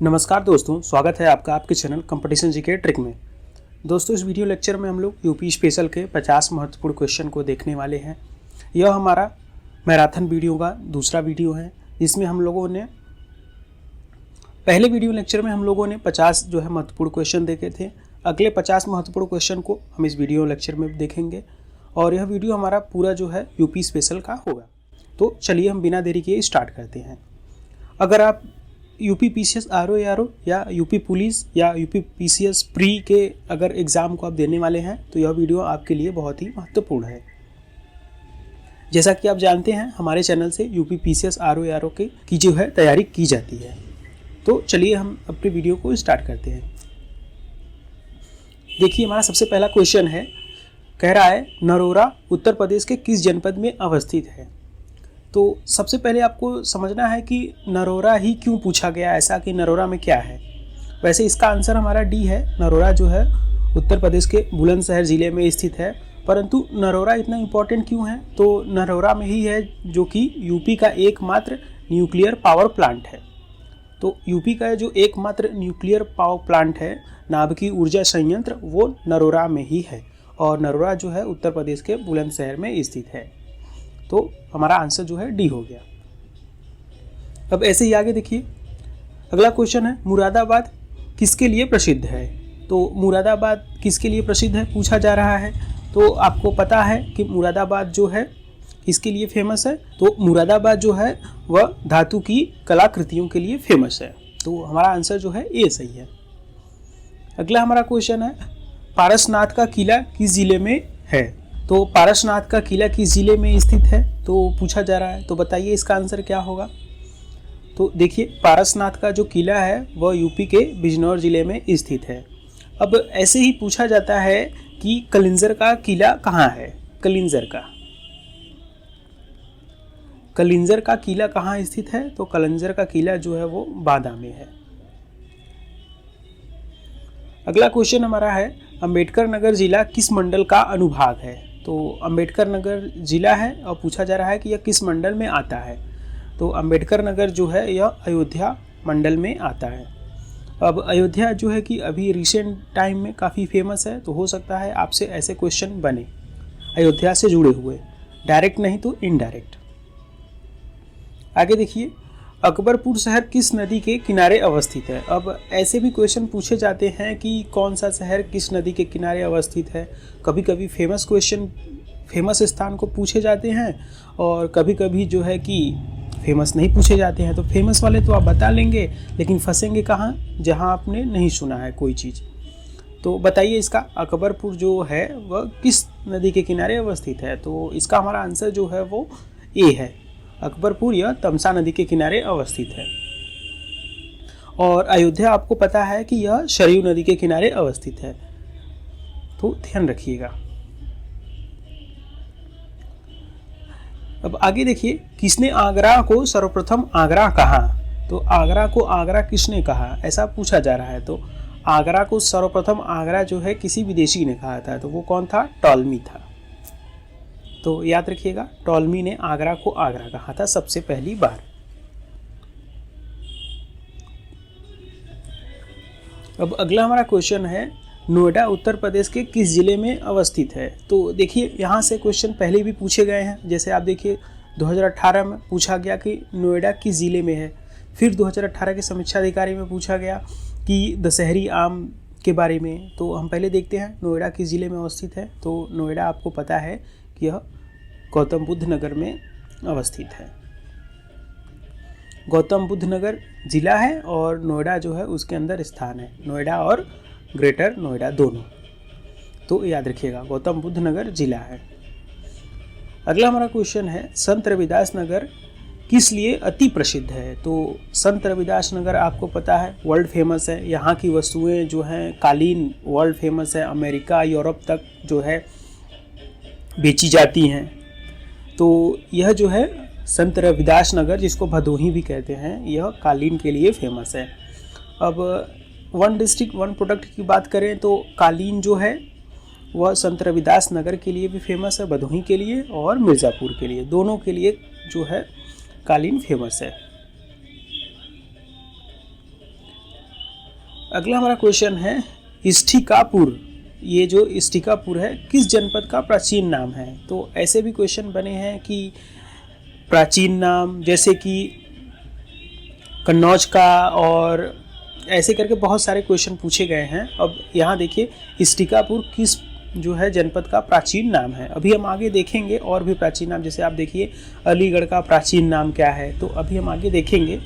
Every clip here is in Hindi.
नमस्कार दोस्तों, स्वागत है आपका आपके चैनल कंपटीशन जीके ट्रिक में। दोस्तों, इस वीडियो लेक्चर में हम लोग यूपी स्पेशल के 50 महत्वपूर्ण क्वेश्चन को देखने वाले हैं। यह हमारा मैराथन वीडियो का दूसरा वीडियो है, जिसमें हम लोगों ने पहले वीडियो लेक्चर में हम लोगों ने 50 जो है महत्वपूर्ण क्वेश्चन देखे थे। अगले 50 महत्वपूर्ण क्वेश्चन को हम इस वीडियो लेक्चर में देखेंगे और यह वीडियो हमारा पूरा जो है यूपी स्पेशल का होगा। तो चलिए हम बिना देरी किए स्टार्ट करते हैं। अगर आप यूपी पीसीएस आरओ या यूपी पुलिस या यूपी पीसीएस प्री के अगर एग्ज़ाम को आप देने वाले हैं तो यह वीडियो आपके लिए बहुत ही महत्वपूर्ण है। जैसा कि आप जानते हैं, हमारे चैनल से यूपी पीसीएस आरओ की जो है तैयारी की जाती है। तो चलिए हम अपनी वीडियो को स्टार्ट करते हैं। देखिए, हमारा सबसे पहला क्वेश्चन है, कह रहा है नरोरा उत्तर प्रदेश के किस जनपद में अवस्थित है। तो सबसे पहले आपको समझना है कि नरोरा ही क्यों पूछा गया, ऐसा कि नरोरा में क्या है। वैसे इसका आंसर हमारा डी है। नरोरा जो है उत्तर प्रदेश के बुलंदशहर ज़िले में स्थित है। परंतु नरोरा इतना इम्पोर्टेंट क्यों है, तो नरोरा में ही है जो कि यूपी का एकमात्र न्यूक्लियर पावर प्लांट है। तो यूपी का जो एकमात्र न्यूक्लियर पावर प्लांट है, नाभिकीय ऊर्जा संयंत्र, वो नरोरा में ही है और नरोरा जो है उत्तर प्रदेश के बुलंदशहर में स्थित है। तो हमारा आंसर जो है डी हो गया। अब ऐसे ही आगे देखिए, अगला क्वेश्चन है, मुरादाबाद किसके लिए प्रसिद्ध है। तो मुरादाबाद किसके लिए प्रसिद्ध है पूछा जा रहा है। तो आपको पता है कि मुरादाबाद जो है किसके लिए फेमस है। तो मुरादाबाद जो है वह धातु की कलाकृतियों के लिए फेमस है। तो हमारा आंसर जो है ए सही है। अगला हमारा क्वेश्चन है, पारसनाथ का किला किस जिले में है। तो पारसनाथ का किला किस जिले में स्थित है तो पूछा जा रहा है। तो बताइए इसका आंसर क्या होगा। तो देखिए, पारसनाथ का जो किला है वह यूपी के बिजनौर जिले में स्थित है। अब ऐसे ही पूछा जाता है कि कलिंजर का किला कहाँ है। कलिंजर का किला कहाँ स्थित है। तो कलिंजर का किला जो है वो बांदा में है। अगला क्वेश्चन हमारा है, अंबेडकर नगर जिला किस मंडल का अनुभाग है। तो अंबेडकर नगर जिला है और पूछा जा रहा है कि यह किस मंडल में आता है। तो अंबेडकर नगर जो है यह अयोध्या मंडल में आता है। अब अयोध्या जो है कि अभी रिसेंट टाइम में काफ़ी फेमस है, तो हो सकता है आपसे ऐसे क्वेश्चन बने अयोध्या से जुड़े हुए, डायरेक्ट नहीं तो इनडायरेक्ट। आगे देखिए, अकबरपुर शहर किस नदी के किनारे अवस्थित है। अब ऐसे भी क्वेश्चन पूछे जाते हैं कि कौन सा शहर किस नदी के किनारे अवस्थित है। कभी कभी फेमस क्वेश्चन फेमस स्थान को पूछे जाते हैं और कभी कभी जो है कि फेमस नहीं पूछे जाते हैं। तो फेमस वाले तो आप बता लेंगे, लेकिन फंसेंगे कहाँ, जहाँ आपने नहीं सुना है कोई चीज़। तो बताइए इसका अकबरपुर जो है वह किस नदी के किनारे अवस्थित है। तो इसका हमारा आंसर जो है वो ए है। अकबरपुर यह तमसा नदी के किनारे अवस्थित है। और अयोध्या आपको पता है कि यह सरयू नदी के किनारे अवस्थित है। तो ध्यान रखिएगा। अब आगे देखिए, किसने आगरा को सर्वप्रथम आगरा कहा। तो आगरा को आगरा किसने कहा, ऐसा पूछा जा रहा है। तो आगरा को सर्वप्रथम आगरा जो है किसी विदेशी ने कहा था। तो वो कौन था, टॉलमी था। तो याद रखिएगा, टॉलमी ने आगरा को आगरा कहा था सबसे पहली बार। अब अगला हमारा क्वेश्चन है, नोएडा उत्तर प्रदेश के किस जिले में अवस्थित है। तो देखिए, यहाँ से क्वेश्चन पहले भी पूछे गए हैं। जैसे आप देखिए 2018 में पूछा गया कि नोएडा किस जिले में है। फिर 2018 के समीक्षा अधिकारी में पूछा गया कि दशहरी आम के बारे में। तो हम पहले देखते हैं नोएडा किस जिले में अवस्थित है। तो नोएडा आपको पता है यह गौतम बुद्ध नगर में अवस्थित है। गौतम बुद्ध नगर जिला है और नोएडा जो है उसके अंदर स्थान है, नोएडा और ग्रेटर नोएडा दोनों। तो याद रखिएगा, गौतम बुद्ध नगर जिला है। अगला हमारा क्वेश्चन है, संत रविदास नगर किस लिए अति प्रसिद्ध है। तो संत रविदास नगर आपको पता है वर्ल्ड फेमस है। यहाँ की वस्तुएं जो हैं, कालीन वर्ल्ड फेमस है, अमेरिका यूरोप तक जो है बेची जाती हैं। तो यह जो है संत रविदास नगर, जिसको भदोही भी कहते हैं, यह कालीन के लिए फेमस है। अब वन डिस्ट्रिक्ट वन प्रोडक्ट की बात करें तो कालीन जो है वह संत रविदास नगर के लिए भी फेमस है, भदोही के लिए और मिर्ज़ापुर के लिए, दोनों के लिए जो है कालीन फेमस है। अगला हमारा क्वेश्चन है इष्टिकापुर। ये जो इष्टिकापुर है किस जनपद का प्राचीन नाम है? तो ऐसे भी क्वेश्चन बने हैं कि प्राचीन नाम, जैसे कि कन्नौज का, और ऐसे करके बहुत सारे क्वेश्चन पूछे गए हैं। अब यहाँ देखिए इष्टिकापुर किस जो है जनपद का प्राचीन नाम है। अभी हम आगे देखेंगे और भी प्राचीन नाम, जैसे आप देखिए अलीगढ़ का प्राचीन नाम क्या है, तो अभी हम आगे देखेंगे।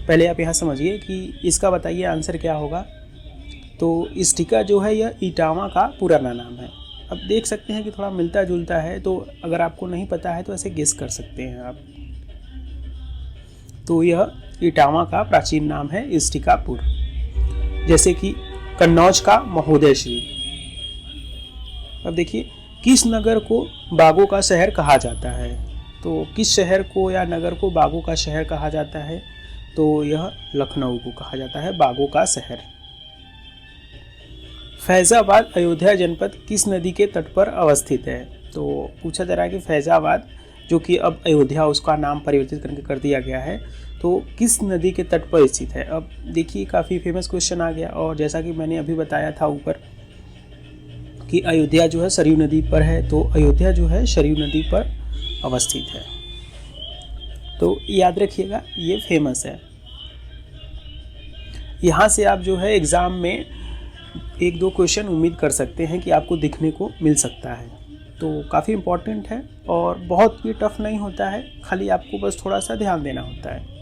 पहले आप यहाँ समझिए कि इसका बताइए आंसर क्या होगा। तो इष्टिका जो है यह इटावा का पुराना नाम है। अब देख सकते हैं कि थोड़ा मिलता जुलता है, तो अगर आपको नहीं पता है तो ऐसे गेस कर सकते हैं आप। तो यह इटावा का प्राचीन नाम है इष्टिकापुर। जैसे कि कन्नौज का महोदय श्री। अब देखिए किस नगर को बागों का शहर कहा जाता है? तो किस शहर को या नगर को बागों का शहर कहा जाता है? तो यह लखनऊ को कहा जाता है बागों का शहर। फैज़ाबाद अयोध्या जनपद किस नदी के तट पर अवस्थित है? तो पूछा जा रहा है कि फैज़ाबाद जो कि अब अयोध्या उसका नाम परिवर्तित करके कर दिया गया है, तो किस नदी के तट पर स्थित है? अब देखिए काफ़ी फेमस क्वेश्चन आ गया, और जैसा कि मैंने अभी बताया था ऊपर कि अयोध्या जो है सरयू नदी पर है, तो अयोध्या जो है सरयू नदी पर अवस्थित है। तो याद रखिएगा ये फेमस है। यहाँ से आप जो है एग्ज़ाम में एक दो क्वेश्चन उम्मीद कर सकते हैं कि आपको दिखने को मिल सकता है। तो काफ़ी इम्पोर्टेंट है और बहुत भी टफ नहीं होता है, खाली आपको बस थोड़ा सा ध्यान देना होता है।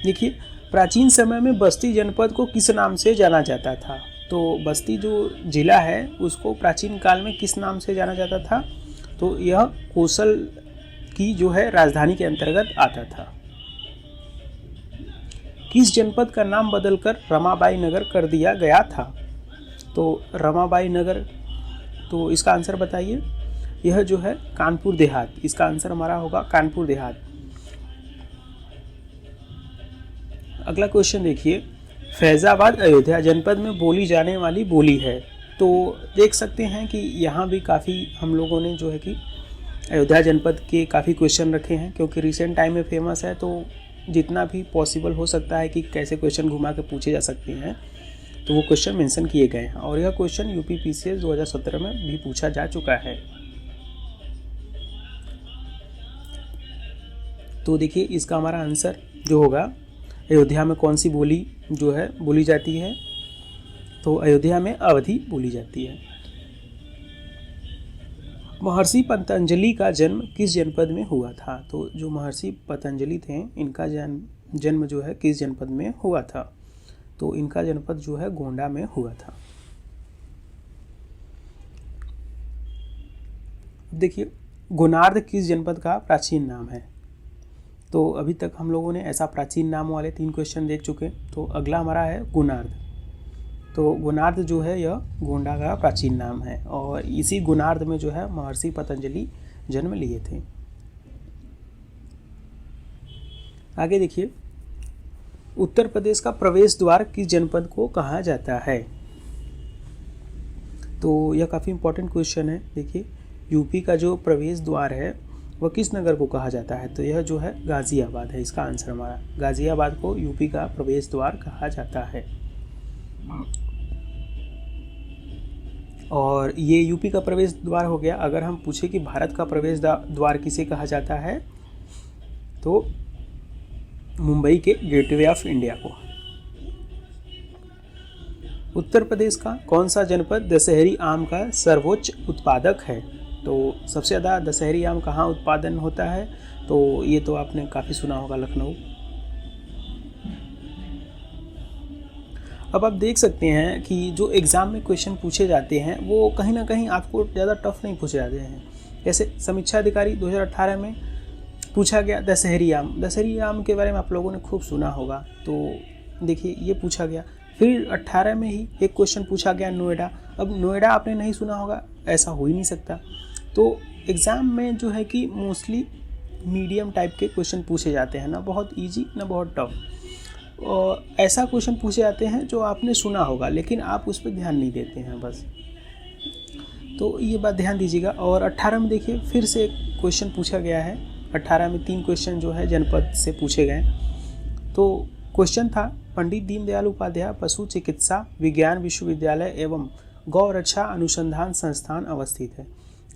देखिए प्राचीन समय में बस्ती जनपद को किस नाम से जाना जाता था? तो बस्ती जो जिला है उसको प्राचीन काल में किस नाम से जाना जाता था? तो यह कोसल की जो है राजधानी के अंतर्गत आता था। किस जनपद का नाम बदलकर रमाबाई नगर कर दिया गया था? तो रमाबाई नगर, तो इसका आंसर बताइए। यह जो है कानपुर देहात, इसका आंसर हमारा होगा कानपुर देहात। अगला क्वेश्चन देखिए, फैज़ाबाद अयोध्या जनपद में बोली जाने वाली बोली है। तो देख सकते हैं कि यहाँ भी काफ़ी हम लोगों ने जो है कि अयोध्या जनपद के काफ़ी क्वेश्चन रखे हैं, क्योंकि रिसेंट टाइम में फेमस है, तो जितना भी पॉसिबल हो सकता है कि कैसे क्वेश्चन घुमा के पूछे जा सकते हैं, तो वो क्वेश्चन मेंशन किए गए हैं। और यह क्वेश्चन यूपी पीसीएस 2017 में भी पूछा जा चुका है। तो देखिए इसका हमारा आंसर जो होगा, अयोध्या में कौन सी बोली जो है बोली जाती है? तो अयोध्या में अवधी बोली जाती है। महर्षि पतंजलि का जन्म किस जनपद में हुआ था? तो जो महर्षि पतंजलि थे इनका जन्म जो है किस जनपद में हुआ था? तो इनका जनपद जो है गोंडा में हुआ था। देखिए गुनार्द किस जनपद का प्राचीन नाम है? तो अभी तक हम लोगों ने ऐसा प्राचीन नाम वाले 3 क्वेश्चन देख चुके। तो अगला हमारा है गुनार्द। तो गुनार्द जो है यह गोंडा का प्राचीन नाम है, और इसी गुनार्द में जो है महर्षि पतंजलि जन्म लिए थे। आगे देखिए, उत्तर प्रदेश का प्रवेश द्वार किस जनपद को कहा जाता है? तो यह काफ़ी इंपॉर्टेंट क्वेश्चन है। देखिए यूपी का जो प्रवेश द्वार है वह किस नगर को कहा जाता है? तो यह जो है गाज़ियाबाद है, इसका आंसर हमारा। गाज़ियाबाद को यूपी का प्रवेश द्वार कहा जाता है। और ये यूपी का प्रवेश द्वार हो गया। अगर हम पूछे कि भारत का प्रवेश द्वार किसे कहा जाता है, तो मुंबई के गेटवे ऑफ इंडिया को। उत्तर प्रदेश का कौन सा जनपद दशहरी आम का सर्वोच्च उत्पादक है? तो सबसे ज़्यादा दशहरी आम कहाँ उत्पादन होता है? तो ये तो आपने काफ़ी सुना होगा, लखनऊ। अब आप देख सकते हैं कि जो एग्ज़ाम में क्वेश्चन पूछे जाते हैं वो कहीं ना कहीं आपको ज़्यादा टफ नहीं पूछे जाते हैं। जैसे समीक्षा अधिकारी 2018 में पूछा गया दशहरी आम। दशहरी आम के बारे में आप लोगों ने खूब सुना होगा। तो देखिए ये पूछा गया। फिर 18 में ही एक क्वेश्चन पूछा गया नोएडा। अब नोएडा आपने नहीं सुना होगा, ऐसा हो ही नहीं सकता। तो एग्ज़ाम में जो है कि मोस्टली मीडियम टाइप के क्वेश्चन पूछे जाते हैं, ना बहुत इजी ना बहुत टफ। और ऐसा क्वेश्चन पूछे जाते हैं जो आपने सुना होगा लेकिन आप उस पर ध्यान नहीं देते हैं बस। तो ये बात ध्यान दीजिएगा। और 18 में देखिए फिर से एक क्वेश्चन पूछा गया है। 18 में 3 क्वेश्चन जो है जनपद से पूछे गए। तो क्वेश्चन था पंडित दीनदयाल उपाध्याय पशु चिकित्सा विज्ञान विश्वविद्यालय एवं गौ रक्षा अनुसंधान संस्थान अवस्थित है।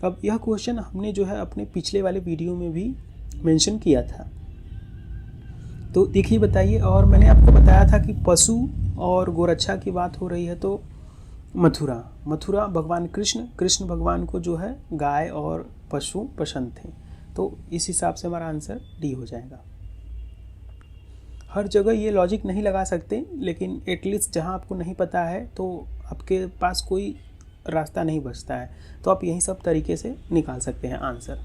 अब यह क्वेश्चन हमने जो है अपने पिछले वाले वीडियो में भी मेंशन किया था। तो देखिए बताइए, और मैंने आपको बताया था कि पशु और गोरक्षा की बात हो रही है तो मथुरा भगवान कृष्ण भगवान को जो है गाय और पशु पसंद थे, तो इस हिसाब से हमारा आंसर डी हो जाएगा। हर जगह ये लॉजिक नहीं लगा सकते, लेकिन एटलीस्ट जहाँ आपको नहीं पता है तो आपके पास कोई रास्ता नहीं बचता है, तो आप यही सब तरीके से निकाल सकते हैं आंसर।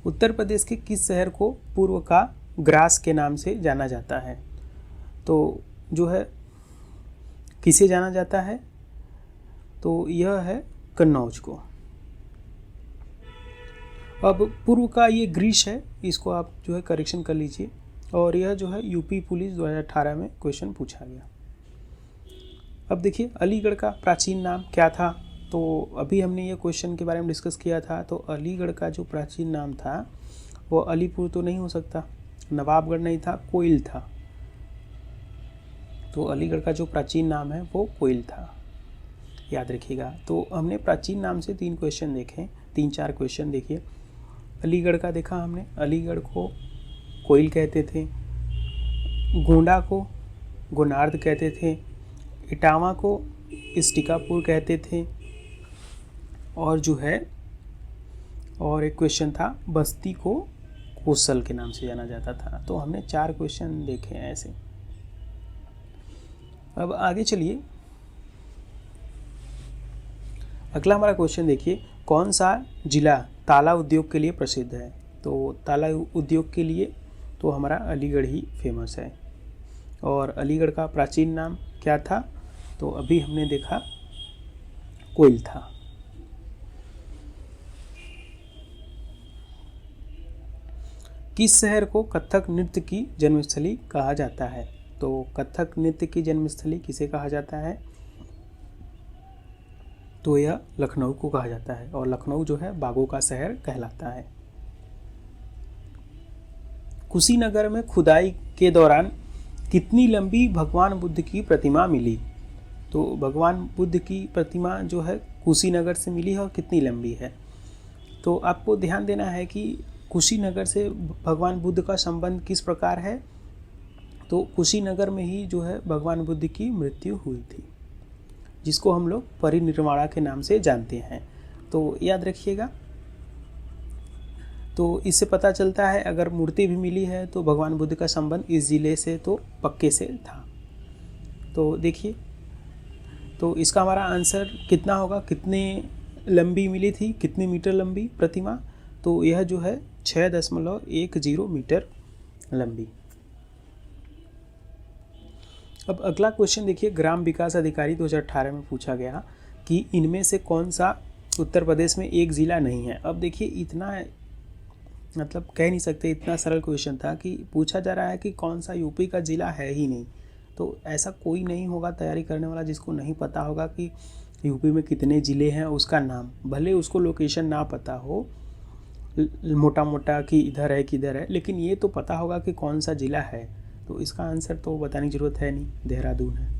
उत्तर प्रदेश के किस शहर को पूर्व का ग्रास के नाम से जाना जाता है? तो जो है किसे जाना जाता है, तो यह है कन्नौज को। अब पूर्व का ये ग्रीस है, इसको आप जो है करेक्शन कर लीजिए, और यह जो है यूपी पुलिस 2018 में क्वेश्चन पूछा गया। अब देखिए अलीगढ़ का प्राचीन नाम क्या था, तो अभी हमने ये क्वेश्चन के बारे में डिस्कस किया था। तो अलीगढ़ का जो प्राचीन नाम था वो अलीपुर तो नहीं हो सकता, नवाबगढ़ नहीं था, कोइल था। तो अलीगढ़ का जो प्राचीन नाम है वो कोइल था, याद रखिएगा। तो हमने प्राचीन नाम से 3-4 क्वेश्चन देखिए। अलीगढ़ का देखा हमने, अलीगढ़ को कोइल कहते थे, गोंडा को गोनार्द कहते थे, इटावा को इस्टिकापुर कहते थे, और जो है और एक क्वेश्चन था बस्ती को कोसल के नाम से जाना जाता था। तो हमने 4 क्वेश्चन देखे हैं ऐसे। अब आगे चलिए, अगला हमारा क्वेश्चन देखिए, कौन सा जिला ताला उद्योग के लिए प्रसिद्ध है? तो ताला उद्योग के लिए तो हमारा अलीगढ़ ही फेमस है। और अलीगढ़ का प्राचीन नाम क्या था? तो अभी हमने देखा कोइल था। किस शहर को कथक नृत्य की जन्मस्थली कहा जाता है? तो कथक नृत्य की जन्मस्थली किसे कहा जाता है? तो यह लखनऊ को कहा जाता है, और लखनऊ जो है बागों का शहर कहलाता है। कुशीनगर में खुदाई के दौरान कितनी लंबी भगवान बुद्ध की प्रतिमा मिली? तो भगवान बुद्ध की प्रतिमा जो है कुशीनगर से मिली है, और कितनी लंबी है? तो आपको ध्यान देना है कि कुशीनगर से भगवान बुद्ध का संबंध किस प्रकार है। तो कुशीनगर में ही जो है भगवान बुद्ध की मृत्यु हुई थी, जिसको हम लोग परिनिर्वाणा के नाम से जानते हैं। तो याद रखिएगा। तो इससे पता चलता है अगर मूर्ति भी मिली है तो भगवान बुद्ध का संबंध इस जिले से तो पक्के से था। तो देखिए, तो इसका हमारा आंसर कितना होगा, कितने लंबी मिली थी, कितने मीटर लंबी प्रतिमा? तो यह जो है 6.10 मीटर लंबी। अब अगला क्वेश्चन देखिए, ग्राम विकास अधिकारी 2018 में पूछा गया कि इनमें से कौन सा उत्तर प्रदेश में एक ज़िला नहीं है। अब देखिए इतना मतलब कह नहीं सकते, इतना सरल क्वेश्चन था कि पूछा जा रहा है कि कौन सा यूपी का ज़िला है ही नहीं। तो ऐसा कोई नहीं होगा तैयारी करने वाला जिसको नहीं पता होगा कि यूपी में कितने ज़िले हैं, उसका नाम, भले उसको लोकेशन ना पता हो मोटा मोटा कि इधर है किधर है, लेकिन ये तो पता होगा कि कौन सा ज़िला है। तो इसका आंसर तो बताने की ज़रूरत है नहीं, देहरादून है।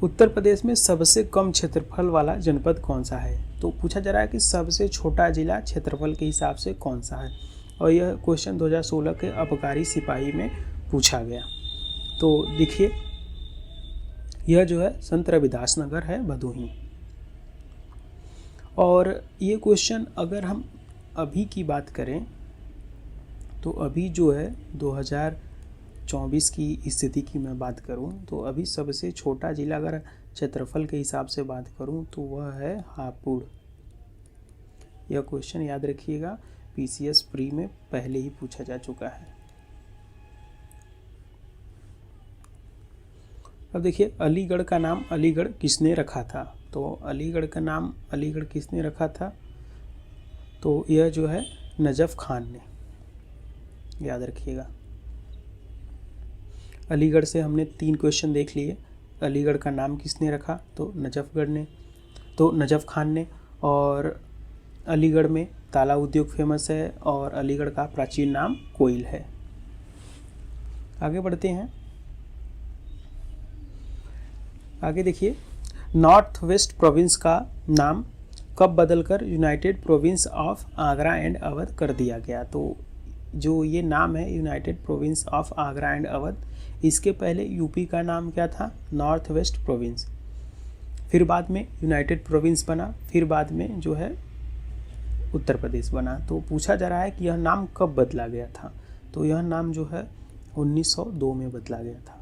उत्तर प्रदेश में सबसे कम क्षेत्रफल वाला जनपद कौन सा है? तो पूछा जा रहा है कि सबसे छोटा जिला क्षेत्रफल के हिसाब से कौन सा है, और यह क्वेश्चन 2016 के आबकारी सिपाही में पूछा गया। तो देखिए यह जो है संत रविदास नगर है, भदोही। और ये क्वेश्चन अगर हम अभी की बात करें तो अभी जो है 2024 की स्थिति की मैं बात करूं तो अभी सबसे छोटा जिला अगर क्षेत्रफल के हिसाब से बात करूं तो वह है हापुड़। यह क्वेश्चन याद रखिएगा, पीसीएस प्री में पहले ही पूछा जा चुका है। अब देखिए अलीगढ़ का नाम अलीगढ़ किसने रखा था? तो अलीगढ़ का नाम अलीगढ़ किसने रखा था? तो यह जो है नजफ खान ने, याद रखिएगा। अलीगढ़ से हमने 3 क्वेश्चन देख लिए। अलीगढ़ का नाम किसने रखा? तो नजफ खान ने। और अलीगढ़ में ताला उद्योग फेमस है और अलीगढ़ का प्राचीन नाम कोइल है। आगे बढ़ते हैं। आगे देखिए, नॉर्थ वेस्ट प्रोविंस का नाम कब बदलकर United province of Agra and Awadh कर दिया गया? तो जो ये नाम है United province of Agra and Awadh, इसके पहले यूपी का नाम क्या था? North west province. फिर बाद में यूनाइटेड प्रोविंस बना, फिर बाद में जो है उत्तर प्रदेश बना। तो पूछा जा रहा है कि यह नाम कब बदला गया था? तो यह नाम जो है 1902 में बदला गया था।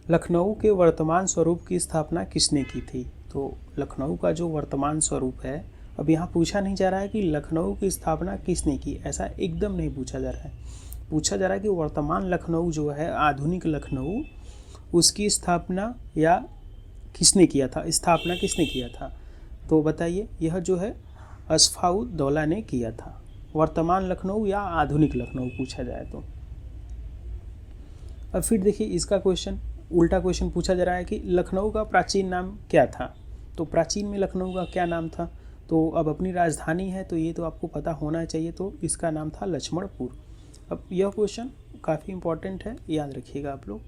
लखनऊ के वर्तमान स्वरूप की स्थापना किसने की थी? तो लखनऊ का जो वर्तमान स्वरूप है, अब यहाँ पूछा नहीं जा रहा है कि लखनऊ की स्थापना किसने की, ऐसा एकदम नहीं पूछा जा रहा है। पूछा जा रहा है कि वर्तमान लखनऊ जो है, आधुनिक लखनऊ, उसकी स्थापना या किसने किया था, स्थापना किसने किया था? तो बताइए, यह जो है अस्फाउद्दौला ने किया था। वर्तमान लखनऊ या आधुनिक लखनऊ पूछा जाए तो। अब फिर देखिए, इसका क्वेश्चन उल्टा क्वेश्चन पूछा जा रहा है कि लखनऊ का प्राचीन नाम क्या था? तो प्राचीन में लखनऊ का क्या नाम था? तो अब अपनी राजधानी है तो ये तो आपको पता होना चाहिए, तो इसका नाम था लक्ष्मणपुर। अब यह क्वेश्चन काफ़ी इंपॉर्टेंट है, याद रखिएगा आप लोग।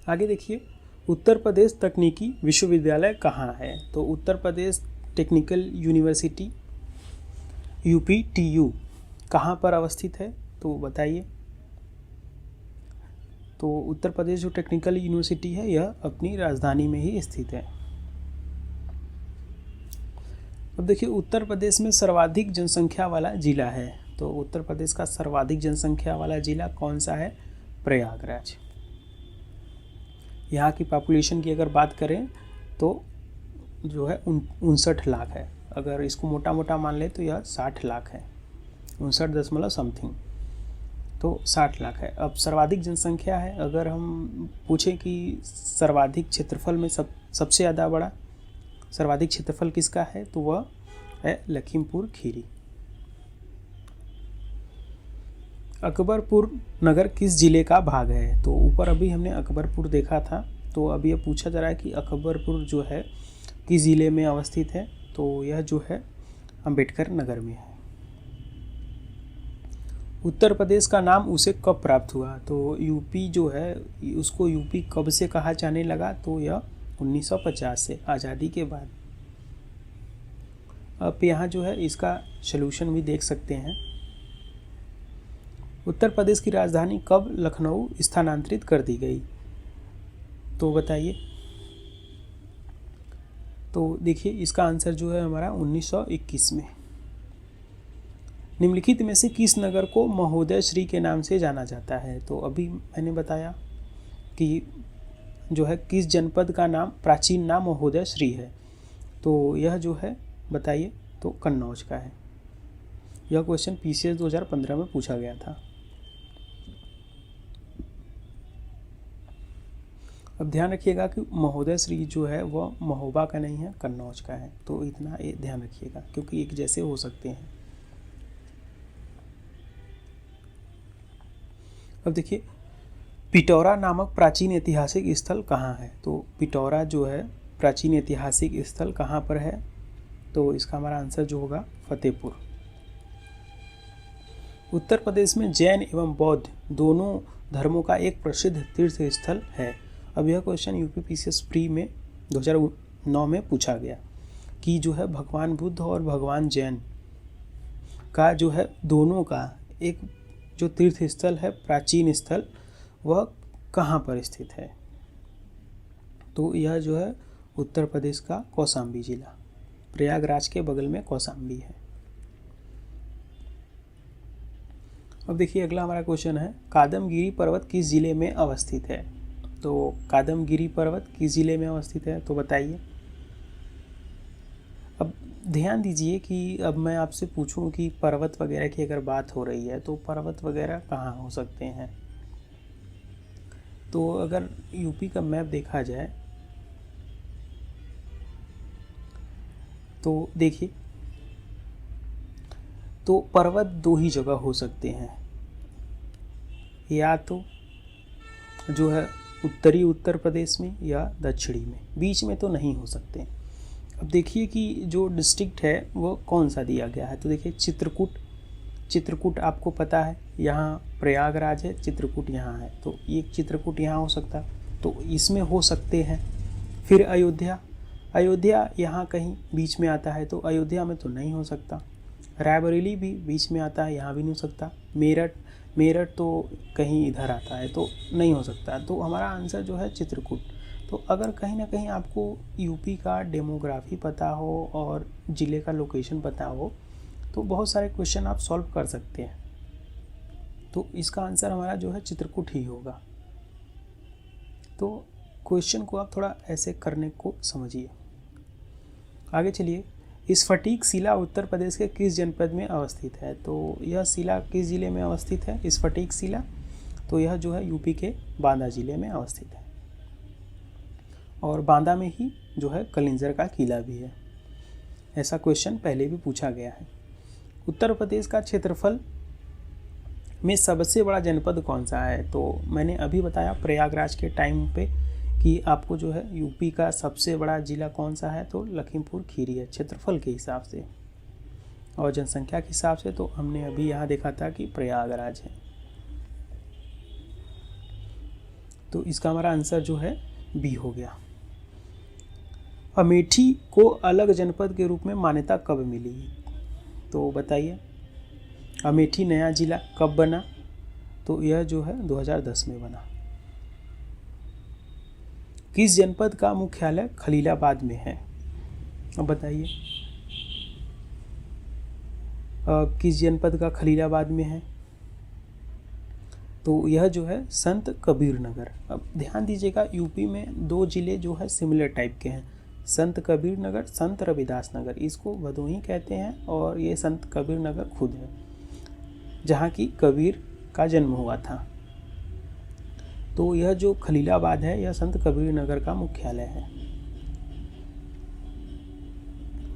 आगे देखिए, उत्तर प्रदेश तकनीकी विश्वविद्यालय कहाँ है? तो Uttar Pradesh technical university UPTU कहाँ पर अवस्थित है? तो बताइए। तो उत्तर प्रदेश जो टेक्निकल यूनिवर्सिटी है, यह अपनी राजधानी में ही स्थित है। अब देखिए, उत्तर प्रदेश में सर्वाधिक जनसंख्या वाला जिला है। तो उत्तर प्रदेश का सर्वाधिक जनसंख्या वाला जिला कौन सा है? प्रयागराज। यहाँ की पॉपुलेशन की अगर बात करें तो जो है 59 लाख है। अगर इसको मोटा मोटा मान ले तो यह 60 लाख है, 59 दशमलव समथिंग, तो 60 लाख है। अब सर्वाधिक जनसंख्या है, अगर हम पूछें कि सर्वाधिक क्षेत्रफल में सबसे ज़्यादा बड़ा सर्वाधिक क्षेत्रफल किसका है, तो वह है लखीमपुर खीरी। अकबरपुर नगर किस जिले का भाग है? तो ऊपर अभी हमने अकबरपुर देखा था, तो अभी यह पूछा जा रहा है कि अकबरपुर जो है किस जिले में अवस्थित है? तो यह जो है अंबेडकर नगर में है। उत्तर प्रदेश का नाम उसे कब प्राप्त हुआ? तो यूपी जो है, उसको यूपी कब से कहा जाने लगा? तो यह 1950 से, आज़ादी के बाद। अब यहाँ जो है इसका सलूशन भी देख सकते हैं। उत्तर प्रदेश की राजधानी कब लखनऊ स्थानांतरित कर दी गई? तो बताइए। तो देखिए, इसका आंसर जो है हमारा 1921 में। निम्नलिखित में से किस नगर को महोदय श्री के नाम से जाना जाता है? तो अभी मैंने बताया कि जो है किस जनपद का नाम प्राचीन नाम महोदय श्री है, तो यह जो है बताइए, तो कन्नौज का है। यह क्वेश्चन PCS 2015 में पूछा गया था। अब ध्यान रखिएगा कि महोदय श्री जो है वह महोबा का नहीं है, कन्नौज का है, तो इतना ध्यान रखिएगा क्योंकि एक जैसे हो सकते हैं। अब देखिए, पिटौरा नामक प्राचीन ऐतिहासिक स्थल कहाँ है? तो पिटौरा जो है प्राचीन ऐतिहासिक स्थल कहाँ पर है? तो इसका हमारा आंसर जो होगा फतेहपुर। उत्तर प्रदेश में जैन एवं बौद्ध दोनों धर्मों का एक प्रसिद्ध तीर्थ स्थल है। अब यह क्वेश्चन यूपी PCS प्री में 2009 में पूछा गया कि जो है भगवान बुद्ध और भगवान जैन का जो है दोनों का एक जो तीर्थ स्थल है, प्राचीन स्थल, वह कहाँ पर स्थित है? तो यह जो है उत्तर प्रदेश का कौशाम्बी जिला, प्रयागराज के बगल में कौशाम्बी है। अब देखिए, अगला हमारा क्वेश्चन है, कादमगिरी पर्वत किस जिले में अवस्थित है? तो कादमगिरी पर्वत किस जिले में अवस्थित है? तो बताइए। अब ध्यान दीजिए कि अब मैं आपसे पूछूं कि पर्वत वगैरह की अगर बात हो रही है तो पर्वत वगैरह कहाँ हो सकते हैं? तो अगर यूपी का मैप देखा जाए तो देखिए, तो पर्वत दो ही जगह हो सकते हैं, या तो जो है उत्तरी उत्तर प्रदेश में या दक्षिणी में, बीच में तो नहीं हो सकते। अब देखिए कि जो डिस्ट्रिक्ट है वो कौन सा दिया गया है। तो देखिए चित्रकूट आपको पता है, यहाँ प्रयागराज है, चित्रकूट यहाँ है, तो ये चित्रकूट यहाँ हो सकता, तो इसमें हो सकते हैं। फिर अयोध्या यहाँ कहीं बीच में आता है, तो अयोध्या में तो नहीं हो सकता। रायबरेली भी बीच में आता है, यहाँ भी नहीं हो सकता। मेरठ तो कहीं इधर आता है, तो नहीं हो सकता। तो हमारा आंसर जो है चित्रकूट। तो अगर कहीं ना कहीं आपको यूपी का डेमोग्राफी पता हो और ज़िले का लोकेशन पता हो तो बहुत सारे क्वेश्चन आप सॉल्व कर सकते हैं। तो इसका आंसर हमारा जो है चित्रकूट ही होगा। तो क्वेश्चन को आप थोड़ा ऐसे करने को समझिए। आगे चलिए, स्फटिक शिला उत्तर प्रदेश के किस जनपद में अवस्थित है। तो यह शिला किस ज़िले में अवस्थित है, स्फटिक शिला? तो यह जो है यूपी के बांदा ज़िले में अवस्थित है, और बांदा में ही जो है कलिंजर का किला भी है। ऐसा क्वेश्चन पहले भी पूछा गया है। उत्तर प्रदेश का क्षेत्रफल में सबसे बड़ा जनपद कौन सा है। तो मैंने अभी बताया प्रयागराज के टाइम पे कि आपको जो है यूपी का सबसे बड़ा ज़िला कौन सा है, तो लखीमपुर खीरी है क्षेत्रफल के हिसाब से, और जनसंख्या के हिसाब से तो हमने अभी यहाँ देखा था कि प्रयागराज है। तो इसका हमारा आंसर जो है बी हो गया। अमेठी को अलग जनपद के रूप में मान्यता कब मिली, तो बताइए। अमेठी नया जिला कब बना, तो यह जो है 2010 में बना। किस जनपद का मुख्यालय खलीलाबाद में है, अब बताइए। किस जनपद का खलीलाबाद में है, तो यह जो है संत कबीर नगर। अब ध्यान दीजिएगा, यूपी में दो ज़िले जो है सिमिलर टाइप के हैं, संत कबीर नगर, संत रविदास नगर। इसको भदोही कहते हैं, और ये संत कबीर नगर खुद है जहाँ की कबीर का जन्म हुआ था। तो यह जो खलीलाबाद है यह संत कबीर नगर का मुख्यालय है।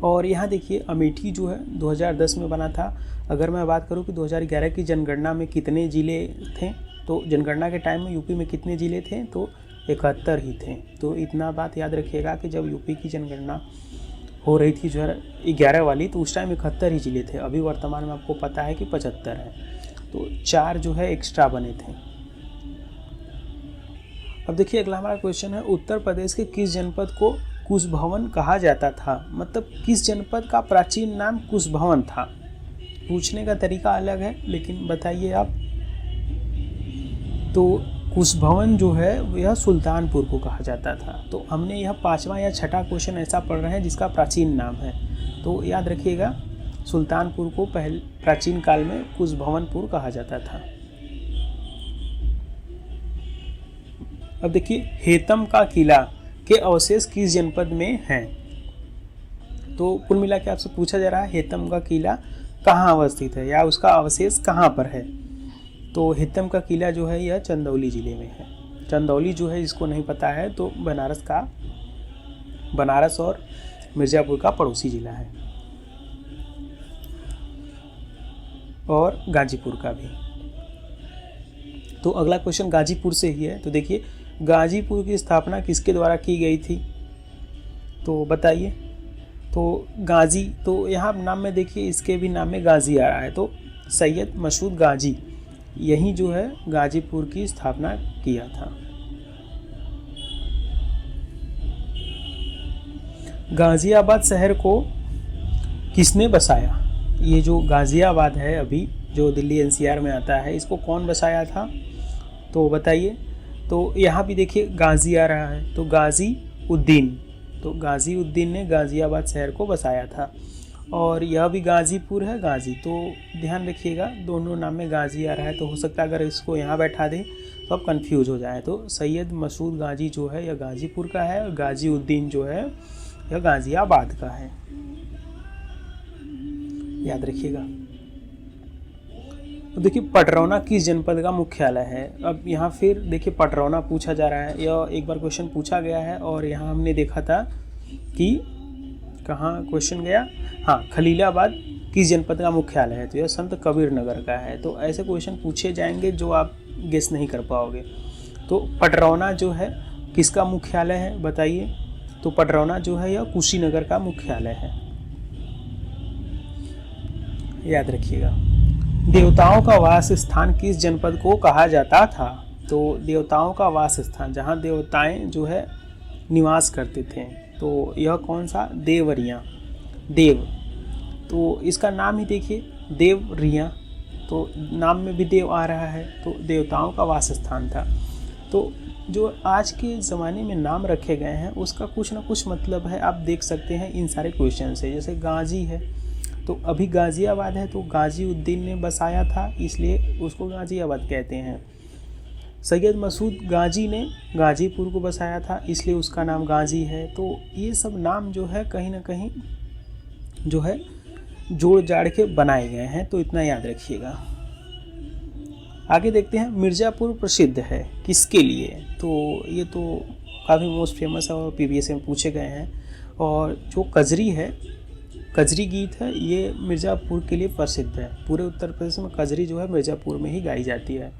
और यहाँ देखिए अमेठी जो है 2010 में बना था। अगर मैं बात करूँ कि 2011 की जनगणना में कितने ज़िले थे, तो जनगणना के टाइम में यूपी में कितने ज़िले थे, तो 71 ही थे। तो इतना बात याद रखिएगा कि जब यूपी की जनगणना हो रही थी 2011 वाली, तो उस टाइम 71 ही ज़िले थे। अभी वर्तमान में आपको पता है कि 75 है, तो 4 जो है एक्स्ट्रा बने थे। अब देखिए अगला हमारा क्वेश्चन है, उत्तर प्रदेश के किस जनपद को कुशभवन कहा जाता था। मतलब किस जनपद का प्राचीन नाम कुशभवन था। पूछने का तरीका अलग है, लेकिन बताइए आप। तो कुशभवन जो है यह सुल्तानपुर को कहा जाता था। तो हमने यह 5वां या 6ठा क्वेश्चन ऐसा पढ़ रहे हैं जिसका प्राचीन नाम है, तो याद रखिएगा सुल्तानपुर को प्राचीन काल में कुशभवनपुर कहा जाता था। अब देखिए हेतम का किला के अवशेष किस जनपद में हैं। तो कुल मिला के आपसे पूछा जा रहा है हेतम का किला कहाँ अवस्थित है या उसका अवशेष कहाँ पर है। तो हेतम का किला जो है यह चंदौली ज़िले में है। चंदौली जो है इसको नहीं पता है तो बनारस और मिर्ज़ापुर का पड़ोसी ज़िला है, और गाजीपुर का भी। तो अगला क्वेश्चन गाजीपुर से ही है। तो देखिए गाजीपुर की स्थापना किसके द्वारा की गई थी, तो बताइए। तो गाजी, तो यहाँ नाम में देखिए इसके भी नाम में गाजी आ रहा है, तो सैयद मसूद गाजी यही जो है गाजीपुर की स्थापना किया था। गाजियाबाद शहर को किसने बसाया। ये जो गाजियाबाद है अभी जो दिल्ली एनसीआर में आता है, इसको कौन बसाया था, तो बताइए। तो यहाँ भी देखिए गाजी आ रहा है, तो गाजी उद्दीन, तो गाजी उद्दीन ने गाजियाबाद शहर को बसाया था। और यह भी गाजीपुर है, गाजी, तो ध्यान रखिएगा दोनों नाम में गाजी आ रहा है, तो हो सकता है अगर इसको यहाँ बैठा दें तो आप कंफ्यूज हो जाए। तो सैयद मसूद गाजी जो है यह गाजीपुर का है, और गाजी उद्दीन जो है यह गाजियाबाद का है, याद रखिएगा। तो देखिए पटरौना किस जनपद का मुख्यालय है। अब यहाँ फिर देखिए पटरौना पूछा जा रहा है, यह एक बार क्वेश्चन पूछा गया है, और यहाँ हमने देखा था कि कहाँ क्वेश्चन गया, हाँ खलीलाबाद किस जनपद का मुख्यालय है, तो यह संत कबीर नगर का है। तो ऐसे क्वेश्चन पूछे जाएंगे जो आप गेस नहीं कर पाओगे। तो पटरौना जो है किसका मुख्यालय है बताइए, तो पडरौना जो है यह कुशीनगर का मुख्यालय है, याद रखिएगा। देवताओं का वास स्थान किस जनपद को कहा जाता था? तो देवताओं का वास स्थान, जहाँ देवताएं जो है निवास करते थे, तो यह कौन सा? देवरिया, देव। तो इसका नाम ही देखिए, देवरिया, तो नाम में भी देव आ रहा है, तो देवताओं का वास स्थान था। तो जो आज के ज़माने में नाम रखे गए हैं उसका कुछ ना कुछ मतलब है, आप देख सकते हैं इन सारे क्वेश्चन से। जैसे गाजी है, तो अभी गाज़ियाबाद है, तो गाज़ीउद्दीन ने बसाया था इसलिए उसको गाज़ियाबाद कहते हैं। सैयद मसूद गाजी ने गाजीपुर को बसाया था इसलिए उसका नाम गाजी है। तो ये सब नाम जो है कहीं ना कहीं जो है जोड़ जाड़ के बनाए गए हैं, तो इतना याद रखिएगा। आगे देखते हैं, मिर्ज़ापुर प्रसिद्ध है किसके लिए? तो ये तो काफ़ी मोस्ट फेमस है और पीवीएस में पूछे गए हैं। और जो कजरी है, कजरी गीत है, ये मिर्ज़ापुर के लिए प्रसिद्ध है। पूरे उत्तर प्रदेश में कजरी जो है मिर्ज़ापुर में ही गाई जाती है।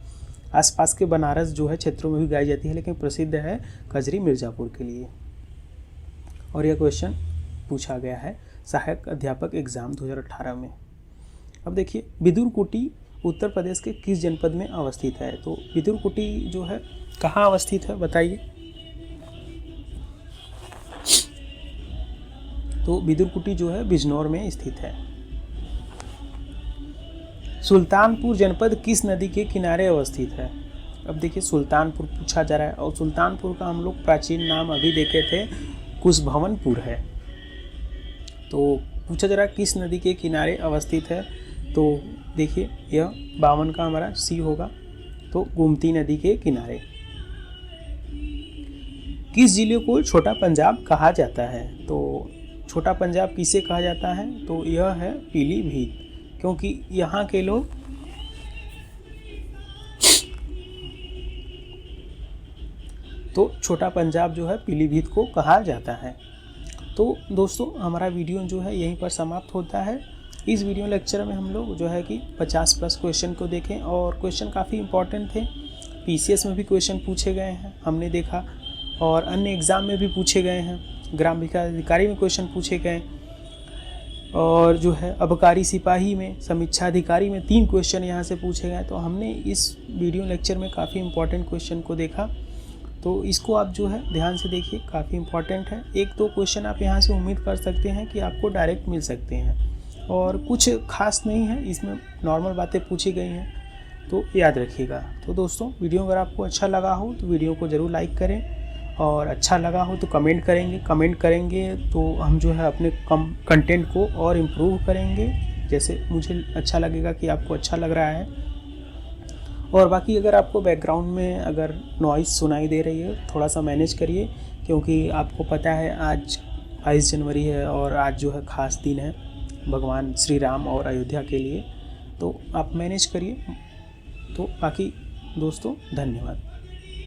आसपास के बनारस जो है क्षेत्रों में भी गाई जाती है, लेकिन प्रसिद्ध है कजरी मिर्ज़ापुर के लिए। और यह क्वेश्चन पूछा गया है सहायक अध्यापक एग्ज़ाम 2018 में। अब देखिए, विदुर कुटी उत्तर प्रदेश के किस जनपद में अवस्थित है? तो विदुर कुटी जो है कहाँ अवस्थित है बताइए? तो विदुर कुटी जो है बिजनौर में स्थित है। सुल्तानपुर जनपद किस नदी के किनारे अवस्थित है? अब देखिए, सुल्तानपुर पूछा जा रहा है और सुल्तानपुर का हम लोग प्राचीन नाम अभी देखे थे, कुशभवनपुर है। तो पूछा जा रहा है किस नदी के किनारे अवस्थित है? तो देखिए, यह 52 का हमारा सी होगा, तो गोमती नदी के किनारे। किस जिले को छोटा पंजाब कहा जाता है? तो छोटा पंजाब किसे कहा जाता है? तो यह है पीलीभीत, क्योंकि यहाँ के लोग तो छोटा पंजाब जो है पीलीभीत को कहा जाता है। तो दोस्तों, हमारा वीडियो जो है यहीं पर समाप्त होता है। इस वीडियो लेक्चर में हम लोग जो है कि 50+ क्वेश्चन को देखें और क्वेश्चन काफ़ी इंपॉर्टेंट थे। पीसीएस में भी क्वेश्चन पूछे गए हैं, हमने देखा, और अन्य एग्ज़ाम में भी पूछे गए हैं। ग्राम विकास अधिकारी में क्वेश्चन पूछे गए, और जो है अबकारी सिपाही में, समीक्षा अधिकारी में 3 क्वेश्चन यहाँ से पूछे गए। तो हमने इस वीडियो लेक्चर में काफ़ी इंपॉर्टेंट क्वेश्चन को देखा, तो इसको आप जो है ध्यान से देखिए, काफ़ी इंपॉर्टेंट है। 1-2 क्वेश्चन आप यहाँ से उम्मीद कर सकते हैं कि आपको डायरेक्ट मिल सकते हैं, और कुछ खास नहीं है, इसमें नॉर्मल बातें पूछी गई हैं, तो याद रखिएगा। तो दोस्तों, वीडियो अगर आपको अच्छा लगा हो तो वीडियो को ज़रूर लाइक करें, और अच्छा लगा हो तो कमेंट करेंगे तो हम जो है अपने कंटेंट को और इम्प्रूव करेंगे, जैसे मुझे अच्छा लगेगा कि आपको अच्छा लग रहा है। और बाकी अगर आपको बैकग्राउंड में अगर नॉइज़ सुनाई दे रही है, थोड़ा सा मैनेज करिए, क्योंकि आपको पता है आज 22 जनवरी है और आज जो है ख़ास दिन है भगवान श्री राम और अयोध्या के लिए, तो आप मैनेज करिए। तो बाकी दोस्तों, धन्यवाद।